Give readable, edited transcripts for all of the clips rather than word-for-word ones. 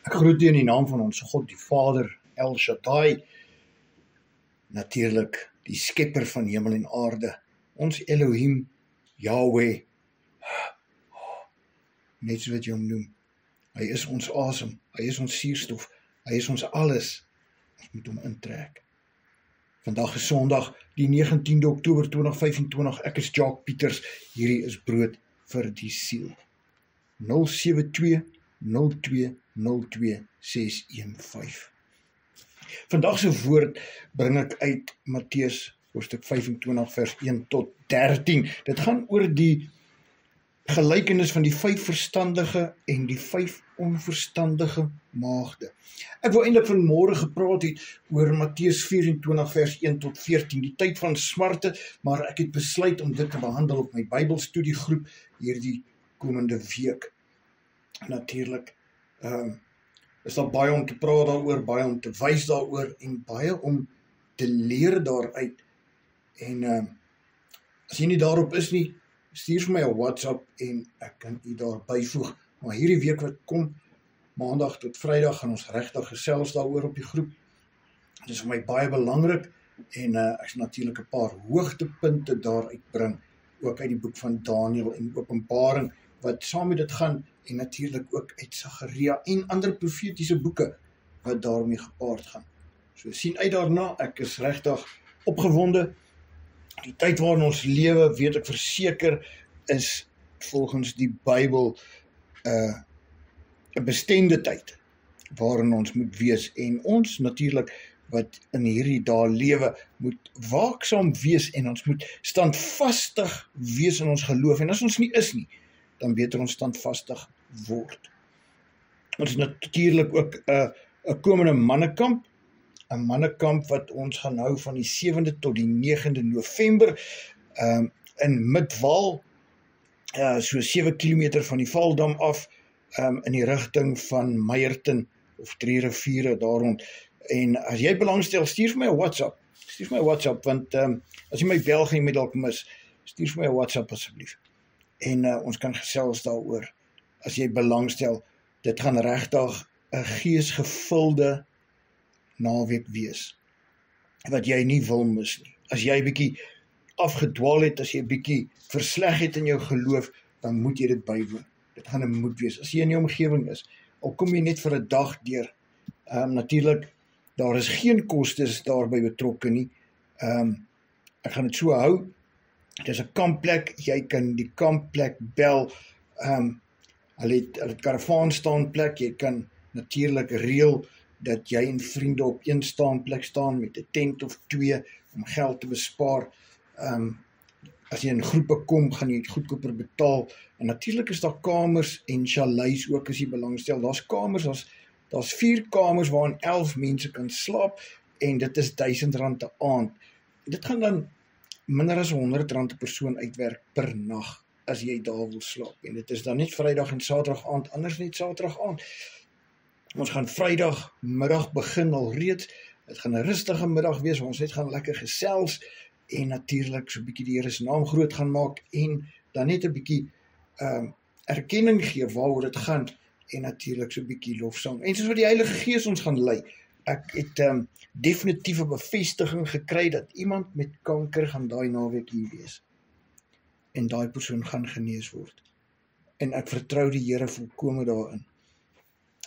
Ek groet u in die naam van ons God, die Vader, El Shaddai, natuurlik die skepper van hemel en aarde, ons Elohim, Yahweh, net so wat jy hom noem. Hy is ons asem, hy is ons suurstof, hy is ons alles. Ons moet hom intrek. Vandag is Sondag, die 19de Oktober 2025, ek is Jacques Pieters, hierdie is brood vir die siel. 072 02 02 615. Vandag se woord bring ek uit Matteus hoofstuk 25 vers 1 tot 13. Dit gaan oor die gelykenis van die 5 verstandige en die 5 onverstandige maagde. Ek wil eintlik vanmôre gepraat het oor Matteus 24 vers 1 tot 14, die tyd van smarte, maar ek het besluit om dit te behandel op my Bybelstudiegroep hierdie komende week. Natuurlik is daar baie om te praat daaroor, baie om te wys daaroor en baie om te leer daaruit. En as jy nie daarop is nie, stuur vir my 'n WhatsApp en ek kan u daar byvoeg. Maar hierdie week wat kom, Maandag tot Vrydag, gaan ons regtig gesels daaroor op die groep. Dit is vir my baie belangrik en ek sal natuurlik 'n paar hoogtepunte daaruit bring, ook uit die boek van Daniël en Openbaring, wat saam met dit gaan, en natuurlik ook uit Sagaria en ander profetiese boeke wat daarmee gepaard gaan. So sien uit daarna, ek is regtig opgewonde. Die tyd waarin ons lewe, weet ek verseker, is volgens die Bybel 'n bestemde tyd waarin ons moet wees, en ons natuurlik wat in hierdie dae lewe, moet waaksaam wees en ons moet standvastig wees in ons geloof, en as ons nie is nie, dan beter ons standvastig word. Ons is natuurlik ook 'n komende mannekamp, 'n mannekamp wat ons gaan hou van die 7de tot die 9de November in Midwaal, so 7 kilometer van die Valdam af, in die rigting van Meyerton of 3 riviere daar rond. En as jy belangstel, stuur vir my 'n WhatsApp, want as jy my bel, gaan jy my dalk mis. Stuur vir my 'n WhatsApp asseblief. En ons kan gesels daaroor. As jy belangstel, dit gaan regtig 'n geesgevulde naweek wees, wat jy nie wil mis nie. As jy 'n bietjie afgedwaal het, as jy 'n bietjie versleg het in jou geloof, dan moet jy dit bywoon. Dit gaan 'n moed wees. As jy in die omgewing is, al kom jy net vir 'n dag deur. Natuurlik, daar is geen kostes daarbey betrokke nie. Ek gaan dit so hou. Dit is 'n kampplek, jy kan die kampplek bel. Hulle het karavaan staanplek, jy kan natuurlik reël dat jy en vriende op een staanplek staan met 'n tent of 2 om geld te bespaar. As jy in groepe kom, gaan jy goedkoper betaal. En natuurlik is daar kamers en chalets ook as jy belangstel. Daar's kamers, daar's 4 kamers waarin 11 mense kan slaap, en dit is R1000 'n aand. Dit gaan dan minder as R100 'n persoon uitwerk per nag as jy daar wil slaap. En dit is dan net Vrydag en Saterdag aand, anders net Saterdag aand. Ons gaan Vrydag middag begin al reeds. Dit gaan 'n rustige middag wees waar ons net gaan lekker gesels en natuurlik so 'n bietjie die Here se naam groot gaan maak en dan net 'n bietjie erkenning gee waaroor dit gaan, en natuurlik so 'n bietjie lofsang. En soos wat die Heilige Gees ons gaan lei. Ek het definitief 'n bevestiging gekry dat iemand met kanker gaan daai naweek hier wees. En daai persoon gaan genees word. En ek vertrou die Here volkome daarin.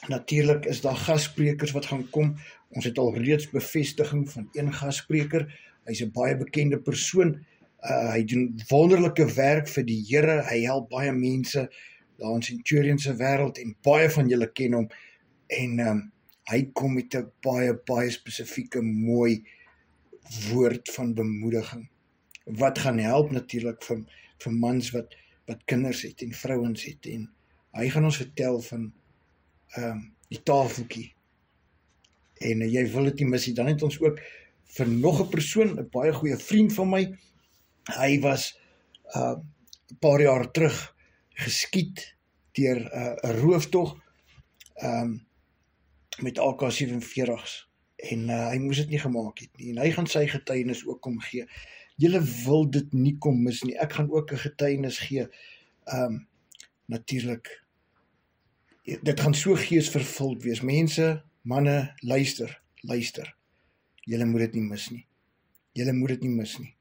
Natuurlik is daar gassprekers wat gaan kom. Ons het al reeds bevestiging van een gasspreker. Hy's 'n baie bekende persoon. Hy doen wonderlike werk vir die Here. Hy help baie mense daar in Centurion se wêreld, en baie van julle ken hom. En hy kom met 'n baie spesifieke mooi woord van bemoediging, wat gaan help natuurlik vir mans wat kinders het en vrouens het, en hy gaan ons vertel van die tafeltjie, en jy wil dit nie mis nie. Dan het ons ook vir nog 'n persoon, 'n baie goeie vriend van my. Hy was 'n paar jaar terug geskiet deur 'n rooftog met AK-47's, en hy moes dit nie gemaak het nie, en hy gaan sy getuienis ook kom gee. Julle wil dit nie kom mis nie. Ek gaan ook 'n getuienis gee. Natuurlik dit gaan so geesvervuld wees. Mense, manne, luister. Julle moet dit nie mis nie.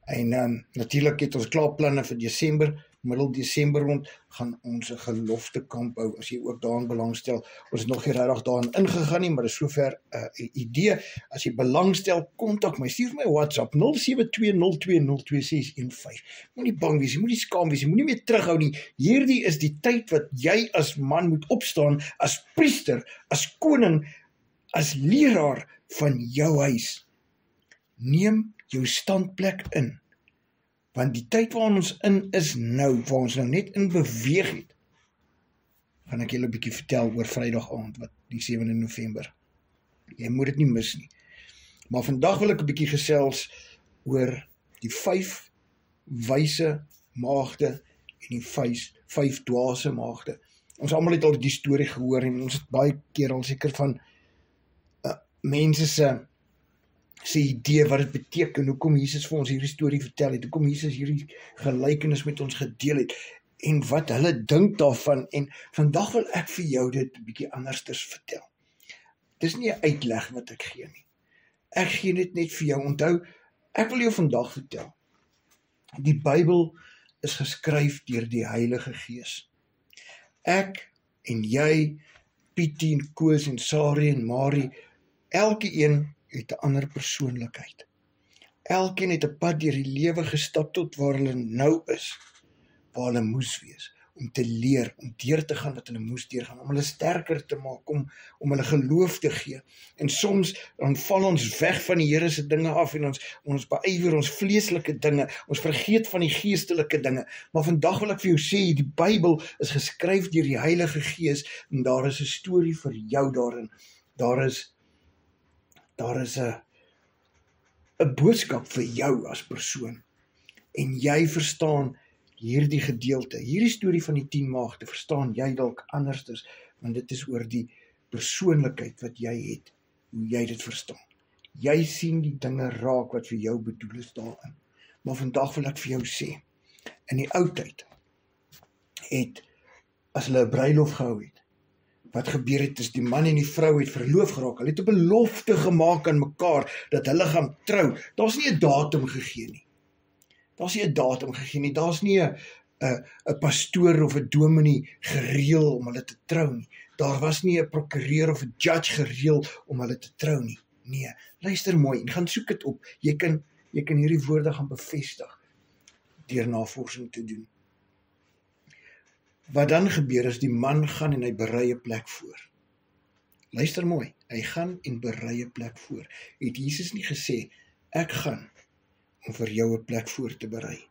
En natuurlik het ons klaar planne vir Desember, middel Desember rond, gaan ons 'n gelofte kamp hou, as jy ook daarin belangstel. Ons het nog nie regtig daarin ingegaan nie, maar dit is sover 'n idee. As jy belangstel, kontak my, stuur my WhatsApp 0720202615. Moenie bang wees, jy moenie skaam wees, jy moenie meer terughou nie. Hierdie is die tyd wat jy as man moet opstaan, as priester, as koning, as leraar van jou huis. Neem jou standplek in, want die tyd waar ons in is nou, waar ons nou net in beweeg het, gaan ek julle 'n bietjie vertel oor Vrydag aand, wat die 7de November. Jy moet dit nie mis nie. Maar vandag wil ek 'n bietjie gesels oor die 5 wyse maagde en die 5 dwaase maagde. Ons almal het al die storie gehoor en ons het baie keer al seker van mense se idee wat dit beteken, hoekom Jesus vir ons hierdie storie vertel het, hoekom Jesus hierdie gelykenis met ons gedeel het, en wat hulle dink daarvan, en vandag wil ek vir jou dit 'n bietjie andersters vertel. Dis nie 'n uitleg wat ek gee nie. Ek gee dit net vir jou. Onthou, ek wil jou vandag vertel, die Bybel is geskryf deur die Heilige Gees. Ek en jy, Pietie en Koos en Sarie en Marie, elke een het 'n ander persoonlikheid. Elkeen het 'n pad deur die lewe gestap tot waar hulle nou is, waar hulle moes wees, om te leer, om deur te gaan wat hulle moes deurgaan, om hulle sterker te maak, om hulle geloof te gee. En soms dan val ons weg van die Here se dinge af en ons beywer ons vleeslike dinge, ons vergeet van die geestelike dinge. Maar vandag wil ek vir jou sê, die Bybel is geskryf deur die Heilige Gees en daar is 'n storie vir jou daarin. Daar is 'n boodskap vir jou as persoon. En jy verstaan hierdie gedeelte, hierdie storie van die 10 maagde, verstaan jy dalk andersters, want dit is oor die persoonlikheid wat jy het, hoe jy dit verstaan. Jy sien die dinge raak wat vir jou bedoel is daarin. Maar vandag wil ek vir jou sê, in die ou tyd as hulle 'n bruilof gehou het, wat gebeur het is die man en die vrou het verloof geraak. Hulle het 'n belofte gemaak aan mekaar dat hulle gaan trou. Daar's nie 'n datum gegee nie. Daar's nie 'n pastoor of 'n dominee gereël om hulle te trou nie. Daar was nie 'n prokureur of 'n judge gereël om hulle te trou nie. Nee, luister mooi en gaan soek dit op. Jy kan hierdie woorde gaan bevestig deur navorsing te doen. Wat dan gebeur is die man gaan en hy berei 'n plek voor. Luister mooi, hy gaan en berei 'n plek voor. Het Jesus nie gesê, ek gaan om vir jou 'n plek voor te berei.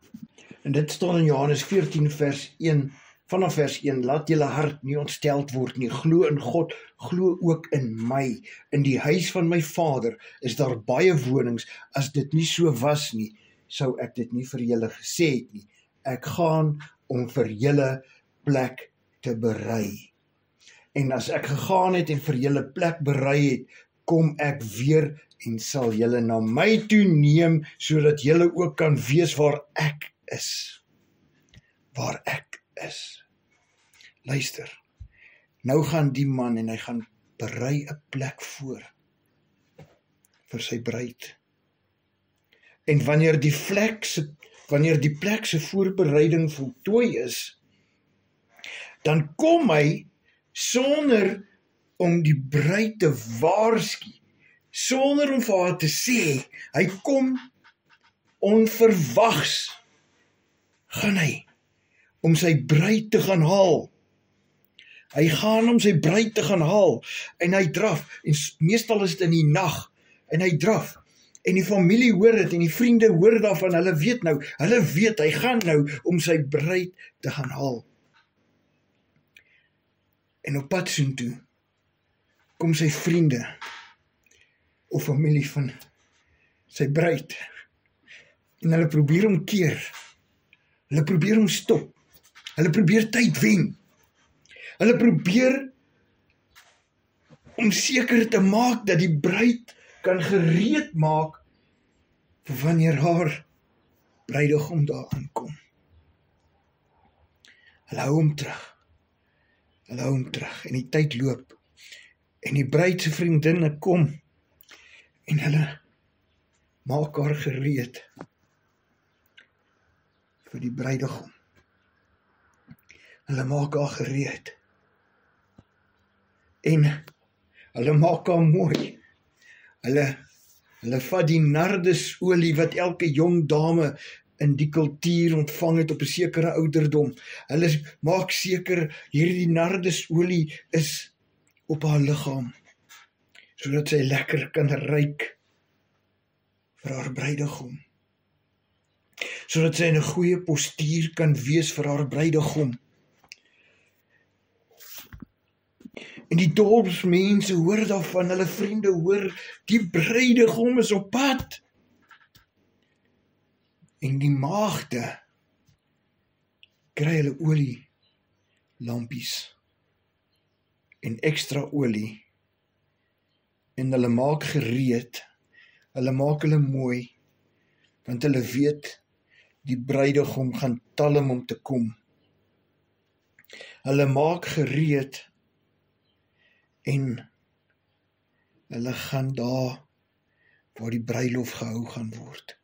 En dit staan in Johannes 14 vers 1, vanaf vers 1, laat julle hart nie ontsteld word nie, glo in God, glo ook in my. In die huis van my Vader is daar baie wonings, as dit nie so was nie, sou ek dit nie vir julle gesê het nie. Ek gaan om vir julle plek te berei. En as ek gegaan het en vir julle plek berei het, kom ek weer en sal julle na my toe neem, sodat julle ook kan wees waar ek is. Waar ek is. Luister, nou gaan die man en hy gaan berei 'n plek voor vir sy bruid. En wanneer die plek se voorbereiding voltooi is, dan kom hy sonder om die bruid te waarsku, sonder om vir haar te sê, hy kom onverwags, gaan hy om sy bruid te gaan haal. Hy gaan om sy bruid te gaan haal, en hy draf, en meestal is dit in die nag, en hy draf, en die familie hoor dit, en die vriende hoor daarvan, hulle weet, hy gaan nou om sy bruid te gaan haal. En op pad soontoe, kom sy vriende, of familie van sy bruid, en hulle probeer hom keer, hulle probeer hom stop, hulle probeer tyd wen, hulle probeer om seker te maak dat die bruid kan gereed maak vir wanneer haar bruidegom daar aankom. Hulle hou hom terug. Hulle hou hom terug en die tyd loop. En die bruid se vriendinne kom en hulle maak haar gereed vir die bruidegom. Hulle maak haar gereed. En hulle maak haar mooi. Hulle vat die nardesolie wat elke jong dame in die kultuur ontvang het op 'n sekere ouderdom. Hulle maak seker hierdie nardesolie is op haar liggaam, sodat sy lekker kan ruik vir haar bruidegom. Sodat sy in 'n goeie postuur kan wees vir haar bruidegom. En die dorpsmense hoor daarvan, hulle vriende hoor, die bruidegom is op pad. En die maagde kry hulle olie lampies en ekstra olie en hulle maak gereed, hulle maak hulle mooi, want hulle weet die bruidegom gaan talm om te kom. Hulle maak gereed en hulle gaan daar waar die bruilof gehou gaan word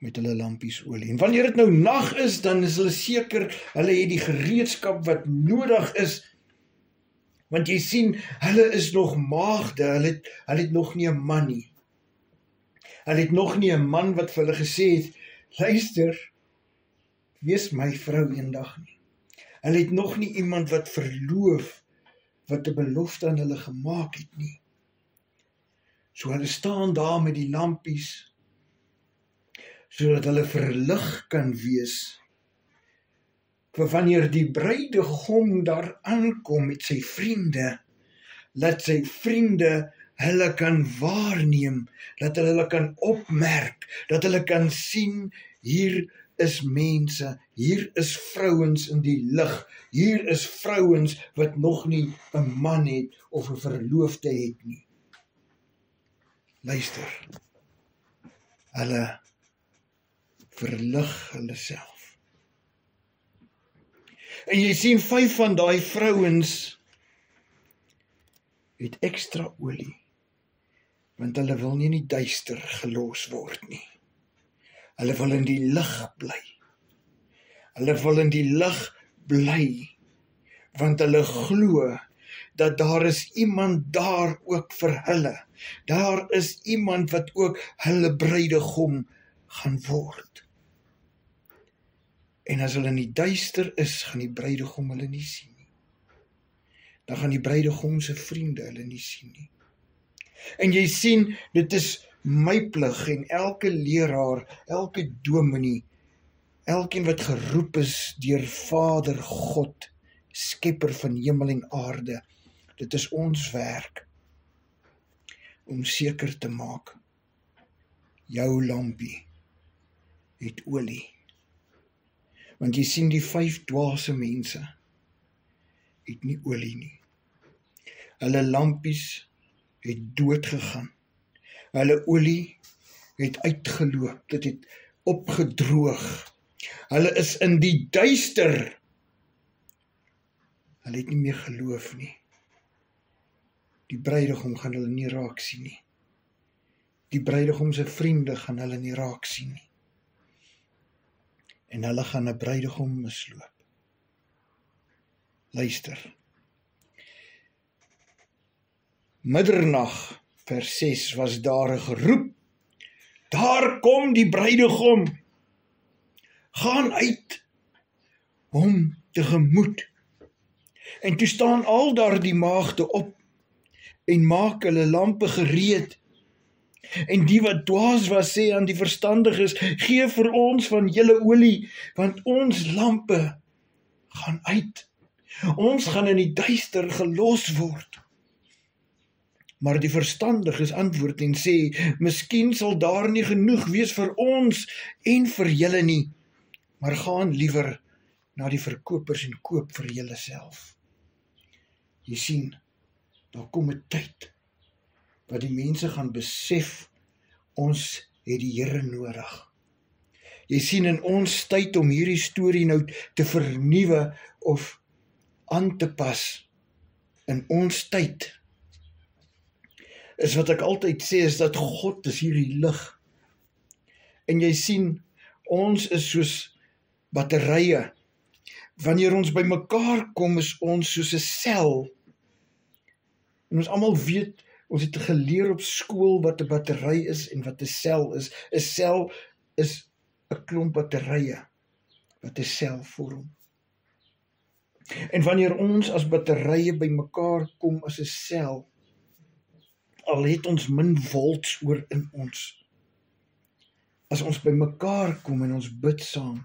met hulle lampies olie. En wanneer dit nou nag is, dan is hulle seker, hulle het die gereedskap wat nodig is, want jy sien, hulle is nog maagde, hulle het nog nie 'n man nie. Hulle het nog nie 'n man wat vir hulle gesê het, luister, wees my vrou eendag nie. Hulle het nog nie iemand wat verloof, wat 'n belofte aan hulle gemaak het nie. So hulle staan daar met die lampies, sodat hulle verlig kan wees, vir wanneer die bruidegom daar aankom met sy vriende, laat sy vriende hulle kan waarneem, dat hulle kan opmerk, dat hulle kan sien, hier is mense, hier is vrouens in die lig, hier is vrouens wat nog nie 'n man het of 'n verloofde het nie. Luister, hulle verlig hulle self. En jy sien 5 van daai vrouens het ekstra olie, want hulle wil nie in die duister gelos word nie. Hulle wil in die lig bly. Hulle wil in die lig bly, want hulle glo dat daar is iemand daar ook vir hulle. Daar is iemand wat ook hulle bruidegom gaan word. En as hulle in die duister is, gaan die bruidegom hulle nie sien nie. Dan gaan die bruidegom se vriende hulle nie sien nie. En jy sien, dit is my plig en elke leraar, elke dominee, elkeen wat geroep is deur Vader God, skepper van hemel en aarde, dit is ons werk om seker te maak, jou lampie het olie. Want jy sien, die 5 dwaase mense het nie olie nie. Hulle lampies het dood gegaan. Hulle olie het uitgeloop, dit het opgedroog. Hulle is in die duister. Hulle het nie meer geloof nie. Die bruidegom gaan hulle nie raak sien nie. Die bruidegom se vriende gaan hulle nie raak sien nie. En hulle gaan 'n bruidegom misloop. Luister. Middernag, vers 6, was daar 'n geroep. Daar kom die bruidegom. Gaan uit hom tegemoet. En toe staan al daardie maagde op en maak hulle lampe gereed. En die wat dwaas was, sê aan die verstandiges, gee vir ons van julle olie, want ons lampe gaan uit. Ons gaan in die duister gelos word. Maar die verstandiges antwoord en sê, miskien sal daar nie genoeg wees vir ons en vir julle nie, maar gaan liewer na die verkopers en koop vir julle self. Jy sien, daar kom 'n tyd wat die mense gaan besef, ons het die Here nodig. Jy sien, in ons tyd om hierdie storie nou te vernuwe of aan te pas in ons tyd, is wat ek altyd sê, is dat God is hierdie lig. En jy sien, ons is soos batterye. Wanneer ons by mekaar kom, is ons soos 'n sel. En ons almal weet, ons het geleer op skool wat 'n battery is en wat 'n sel is. 'n Sel is 'n klomp batterye wat 'n sel vorm. En wanneer ons as batterye by mekaar kom as 'n sel, al het ons min volts oor in ons, as ons by mekaar kom en ons bid saam,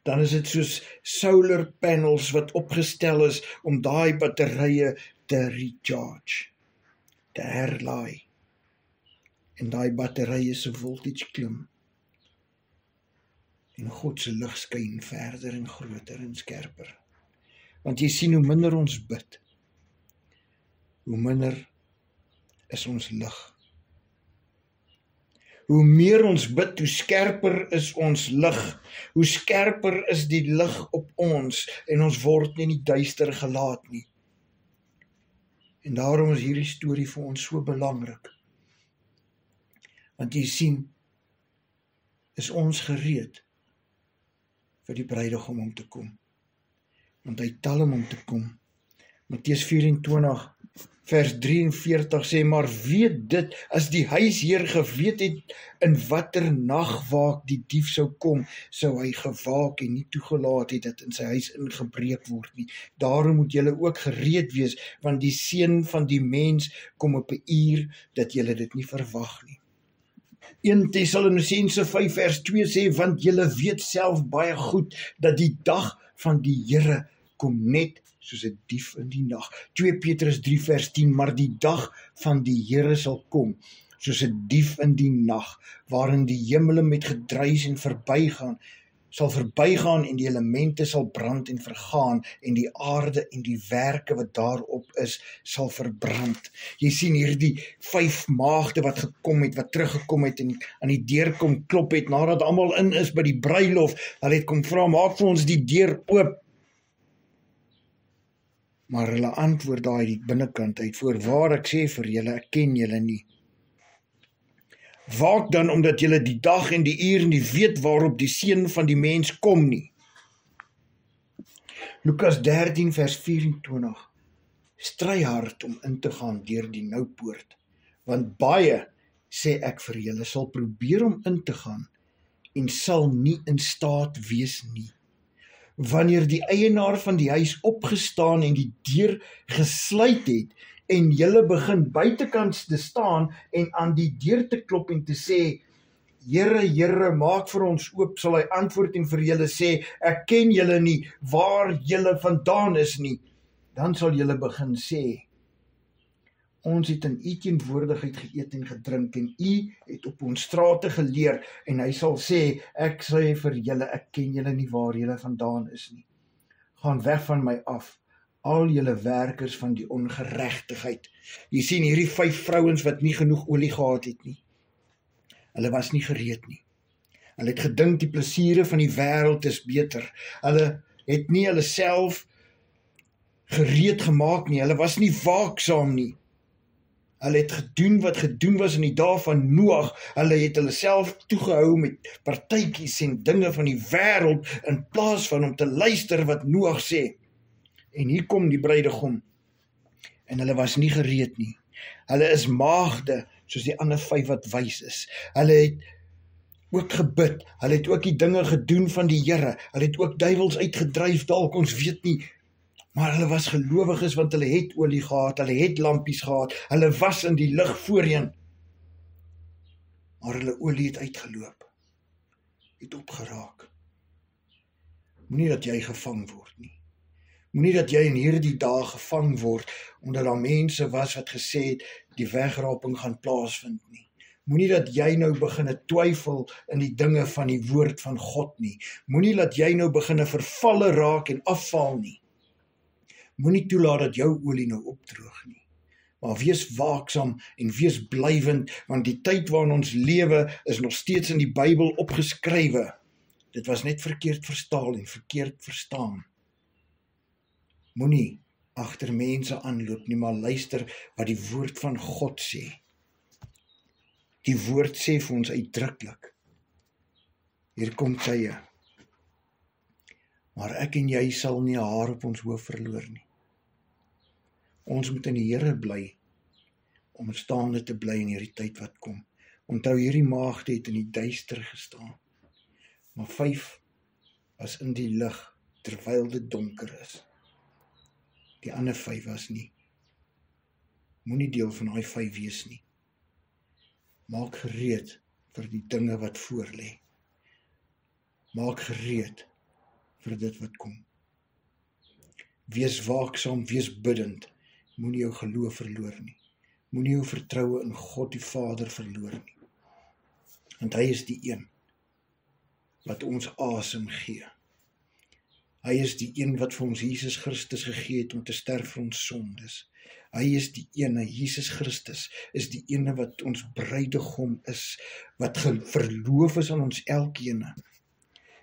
dan is dit soos solar panels wat opgestel is om daai batterye te recharge, te herlaai. En daai batterye se voltage klim. En God se lig skyn verder en groter en skerper. Want jy sien, hoe minder ons bid, hoe minder is ons lig. Hoe meer ons bid, hoe skerper is ons lig. Hoe skerper is die lig op ons, en ons word nie in die duister gelaat nie. En daarom is hierdie storie vir ons so belangrik. Want jy sien, is ons gereed vir die bruidegom om te kom. Want hy tel hom om te kom. Matteus 24 vers 43 sê, maar weet dit, as die huisheer geweet het in watter nagwaak die dief sou kom, sou hy gewaak en nie toegelaat het dat in sy huis ingebreek word nie. Daarom moet julle ook gereed wees, want die seun van die mens kom op 'n uur dat julle dit nie verwag nie. 1 Tessalonisense 5 vers 2 sê, want julle weet self baie goed dat die dag van die Here kom net soos 'n dief in die nag. 2 Petrus 3 vers 10, maar die dag van die Here sal kom, soos 'n dief in die nag, waarin die hemele met gedruis en sal verbygaan en die elemente sal brand en vergaan en die aarde en die werke wat daarop is, sal verbrand. Jy sien hierdie 5 maagde wat gekom het, wat teruggekom het en aan die deur kom klop het, nadat almal in is by die bruilof, hulle het kom vra, maak vir ons die deur oop. Maar hulle antwoord daai die binnekant uit, voorwaar ek sê vir julle, ek ken julle nie. Waak dan, omdat julle die dag en die uur nie weet waarop die seun van die mens kom nie. Lukas 13 vers 24, stry hard om in te gaan deur die noupoort, want baie, sê ek vir julle, sal probeer om in te gaan, en sal nie in staat wees nie. Wanneer die eienaar van die huis opgestaan en die deur gesluit het, en julle begin buitekant te staan en aan die deur te klop en te sê, Here, Here, maak vir ons oop, sal hy antwoord en vir julle sê, ek ken julle nie, waar julle vandaan is nie. Dan sal julle begin sê, ons het in u teenwoordigheid geëet en gedrink, en u het op ons strate geleer, en hy sal sê, ek sê vir julle, ek ken julle nie, waar julle vandaan is nie. Gaan weg van my af, al julle werkers van die ongeregtigheid. Jy sien hierdie 5 vrouens wat nie genoeg olie gehad het nie. Hulle was nie gereed nie. Hulle het gedink die plesiere van die wêreld is beter. Hulle het nie hulle self gereed gemaak nie. Hulle was nie waaksaam nie. Hulle het gedoen wat gedoen was in die dae van Noag. Hulle het hulle self toegehou met partytjies en dinge van die wêreld in plaas van om te luister wat Noag sê. En hier kom die bruidegom. En hulle was nie gereed nie. Hulle is maagde, soos die ander 5 wat wys is. Hulle het ook gebid. Hulle het ook die dinge gedoen van die Here. Hulle het ook duiwels uitgedryf, dalk ons weet nie. Maar hulle was gelowiges, want hulle het olie gehad, hulle het lampies gehad, hulle was in die lig voorheen. Maar hulle olie het uitgeloop, het opgeraak. Moenie dat jy gevang word nie. Moenie dat jy in hierdie dae gevang word, omdat daar mense was wat gesê het, die wegraping gaan plaasvind nie. Moenie dat jy nou begin twyfel in die dinge van die woord van God nie. Moenie dat jy nou begin vervalle raak en afval nie. Moenie toelaat dat jou olie nou opdroog nie. Maar wees waaksaam en wees blywend, want die tyd waarin ons lewe is nog steeds in die Bybel opgeskrywe. Dit was net verkeerd verstaan en verkeerd verstaan. Moenie agter mense aanloop nie, maar luister wat die woord van God sê. Die woord sê vir ons uitdruklik, hier kom tye, maar ek en jy sal nie 'n haar op ons hoof verloor nie. Ons moet in die Here bly, om staande te bly in hierdie tyd wat kom. Onthou, hierdie maagde het in die duister gestaan, maar 5 was in die lig, terwyl dit donker is. Die ander 5 was nie. Moenie deel van daai 5 wees nie. Maak gereed vir die dinge wat voor lê. Maak gereed vir dit wat kom. Wees waaksaam, wees bidend. Moenie jou geloof verloor nie. Moenie jou vertroue in God die Vader verloor nie. Want hy is die een wat ons asem gee. Hy is die een wat vir ons Jesus Christus gegee het om te sterf vir ons sondes. Hy is die ene, Jesus Christus is die ene wat ons bruidegom is, wat verloof is aan ons elkene.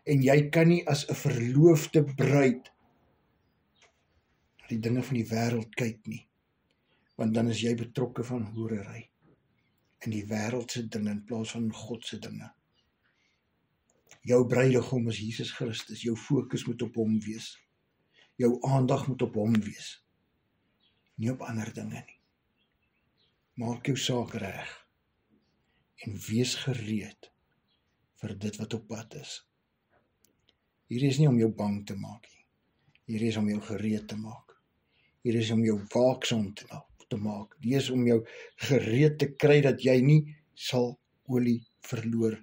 En jy kan nie as 'n verloofde bruid na die dinge van die wêreld kyk nie, want dan is jy betrokke van hoerery in die wêreldse dinge in plaas van God se dinge. Jou bruidegom is Jesus Christus, jou fokus moet op hom wees. Jou aandag moet op hom wees, nie op ander dinge nie. Maak jou saak reg en wees gereed vir dit wat op pad is. Hier is nie om jou bang te maak nie. Hier is om jou gereed te maak. Hier is om jou waaksaam te maak. Hier is om jou gereed te kry dat jy nie sal olie verloor,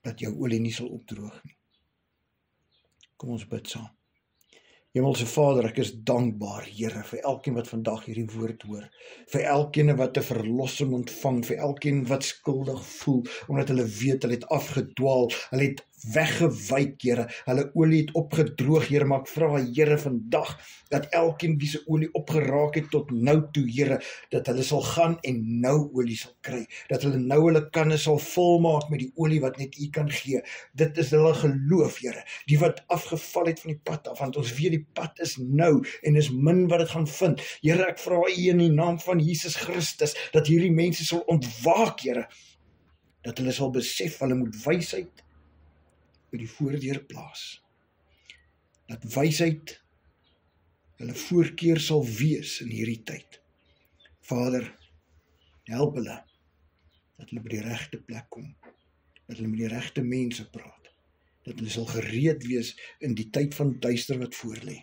dat jou olie nie sal opdroog nie. Kom ons bid saam. Hemelse Vader, ek is dankbaar, Here, vir elkeen wat vandag hierdie woord hoor, vir elkeen wat 'n verlossing ontvang, vir elkeen wat skuldig voel, omdat hulle weet, hulle het afgedwaal, hulle het weggewyk, Here, hulle olie het opgedroog, Here, maar ek vra, Here, vandag, dat elkeen wie se olie opgeraak het tot nou toe, Here, dat hulle sal gaan en nou olie sal kry, dat hulle nou hulle kanne sal volmaak met die olie wat net U kan gee. Dit is hulle geloof, Here, die wat afgeval het van die pad af, want ons weet die pad is nou, en is min wat dit gaan vind. Here, ek vra U in die naam van Jesus Christus, dat hierdie mense sal ontwaak, Here, dat hulle sal besef, hulle moet wysheid by die voordeur plaas. Dat wysheid hulle voorkeur sal wees in hierdie tyd. Vader, help hulle, dat hulle by die regte plek kom, dat hulle met die regte mense praat, dat hulle sal gereed wees in die tyd van duister wat voorlê,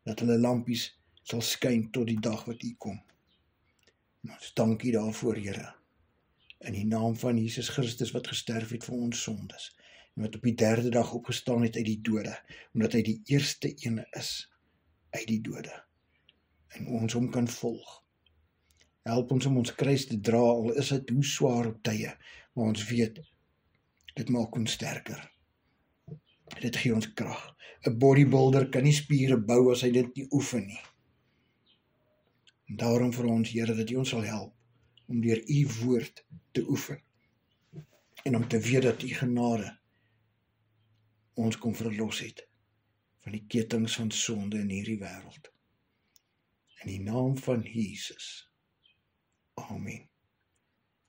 dat hulle lampies sal skyn tot die dag wat U kom. En ons dank U daarvoor, Here, in die naam van Jesus Christus wat gesterf het vir ons sondes, en wat op die 3de dag opgestaan het uit die dode, omdat hy die eerste ene is uit die dode, en ons hom kan volg. Help ons om ons kruis te dra, al is dit hoe swaar op tye, maar ons weet, dit maak ons sterker. Dit gee ons krag. 'n Bodybuilder kan nie spiere bou as hy dit nie oefen nie. En daarom vir ons, Here, dat U ons sal help om deur U woord te oefen en om te weet dat U genade ons kom verlos het van die kettinge van sonde in hierdie wêreld. In die naam van Jesus. Amen.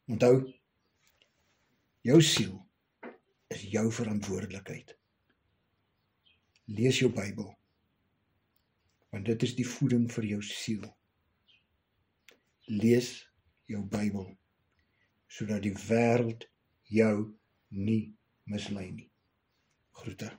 Onthou, jou siel is jou verantwoordelikheid. Lees jou Bybel, want dit is die voeding vir jou siel. Lees jou Bybel, sodat die wêreld jou nie mislei nie. Groete.